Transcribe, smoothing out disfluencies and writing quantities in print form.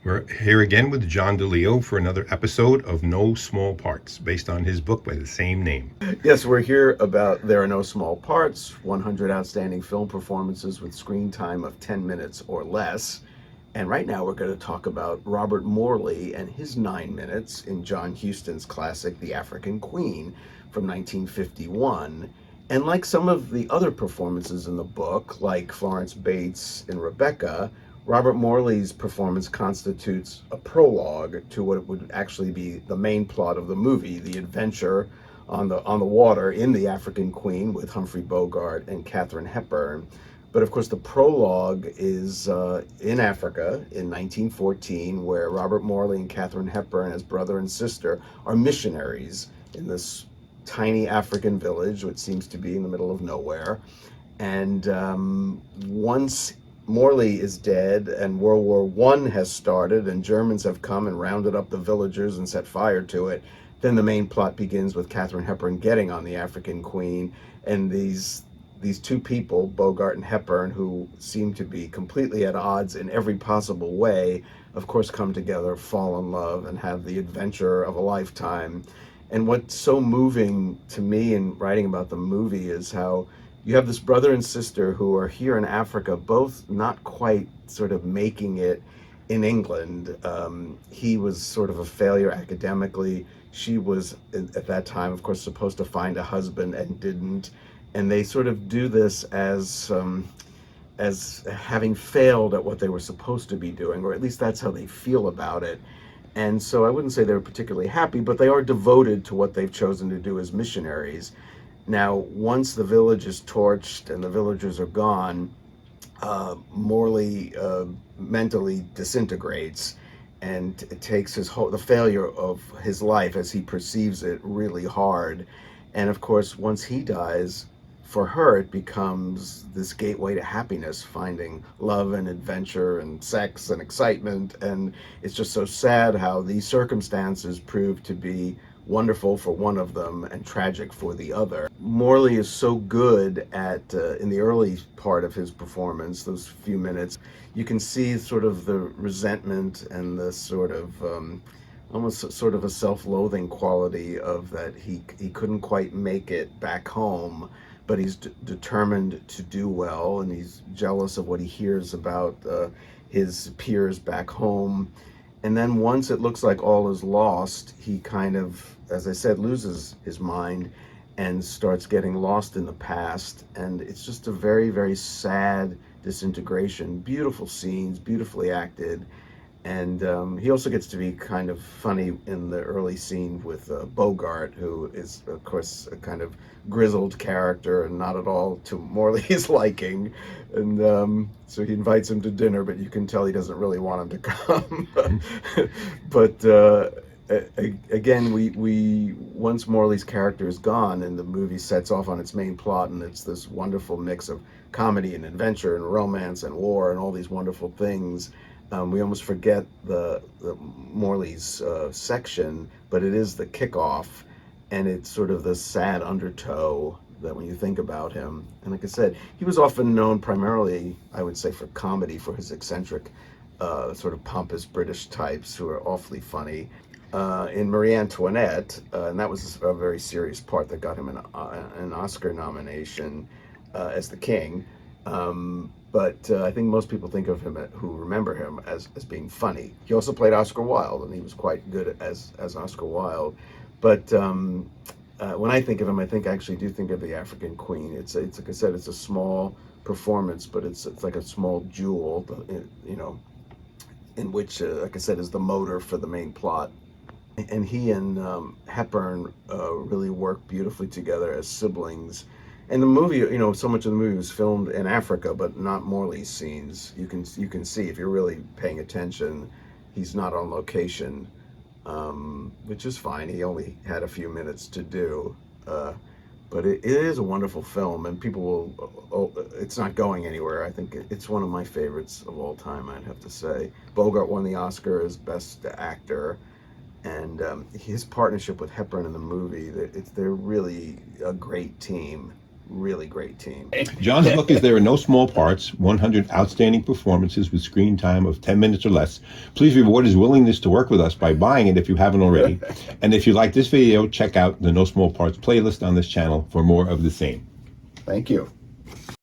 We're here again with John DiLeo for another episode of No Small Parts, based on his book by the same name. Yes, we're here about There Are No Small Parts, 100 outstanding film performances with screen time of 10 minutes or less. And right now we're going to talk about Robert Morley and his 9 minutes in John Huston's classic The African Queen from 1951. And like some of the other performances in the book, like Florence Bates in Rebecca, Robert Morley's performance constitutes a prologue to what would actually be the main plot of the movie, the adventure on the water in The African Queen with Humphrey Bogart and Katharine Hepburn. But of course, the prologue is in Africa in 1914, where Robert Morley and Katharine Hepburn, as brother and sister, are missionaries in this tiny African village, which seems to be in the middle of nowhere. And once Morley is dead and World War I has started and Germans have come and rounded up the villagers and set fire to it, then the main plot begins with Katharine Hepburn getting on the African Queen, and these two people, Bogart and Hepburn, who seem to be completely at odds in every possible way, of course come together, fall in love, and have the adventure of a lifetime. And what's so moving to me in writing about the movie is how you have this brother and sister who are here in Africa, both not quite sort of making it in England. He was sort of a failure academically. She was, at that time, of course, supposed to find a husband and didn't. And they sort of do this as having failed at what they were supposed to be doing, or at least that's how they feel about it. And so I wouldn't say they were particularly happy, but they are devoted to what they've chosen to do as missionaries. Now, once the village is torched and the villagers are gone, Morley mentally disintegrates, and it takes the failure of his life as he perceives it really hard. And of course, once he dies, for her it becomes this gateway to happiness, finding love and adventure and sex and excitement. And it's just so sad how these circumstances prove to be wonderful for one of them and tragic for the other. Morley is so good at, in the early part of his performance, those few minutes, you can see sort of the resentment and the sort of almost sort of a self-loathing quality of that he couldn't quite make it back home, but he's determined to do well, and he's jealous of what he hears about his peers back home. And then once it looks like all is lost, he kind of, as I said, loses his mind and starts getting lost in the past. And it's just a very, very sad disintegration. Beautiful scenes, beautifully acted. And he also gets to be kind of funny in the early scene with Bogart, who is, of course, a kind of grizzled character and not at all to Morley's liking. And so he invites him to dinner, but you can tell he doesn't really want him to come. But again, we once Morley's character is gone and the movie sets off on its main plot, and it's this wonderful mix of comedy and adventure and romance and war and all these wonderful things. We almost forget the Morley's section, but it is the kickoff, and it's sort of the sad undertow that when you think about him. And like I said, he was often known primarily, I would say, for comedy, for his eccentric, sort of pompous British types who are awfully funny. In Marie Antoinette, and that was a very serious part that got him an Oscar nomination as the king. But I think most people think of him, who remember him, as being funny. He also played Oscar Wilde, and he was quite good as Oscar Wilde. But when I think of him, I actually do think of The African Queen. It's like I said, it's a small performance, but it's like a small jewel, in which, like I said, is the motor for the main plot. And he and Hepburn really work beautifully together as siblings. And the movie, so much of the movie was filmed in Africa, but not Morley's scenes. You can see, if you're really paying attention, he's not on location, which is fine. He only had a few minutes to do. But it is a wonderful film, and people it's not going anywhere. I think it's one of my favorites of all time, I'd have to say. Bogart won the Oscar as Best Actor. And his partnership with Hepburn in the movie, they're really a great team. really great team. John's book is There Are No Small Parts, 100 Outstanding Performances with Screen Time of 10 Minutes or Less. Please reward his willingness to work with us by buying it if you haven't already. And if you like this video, check out the No Small Parts playlist on this channel for more of the same. Thank you.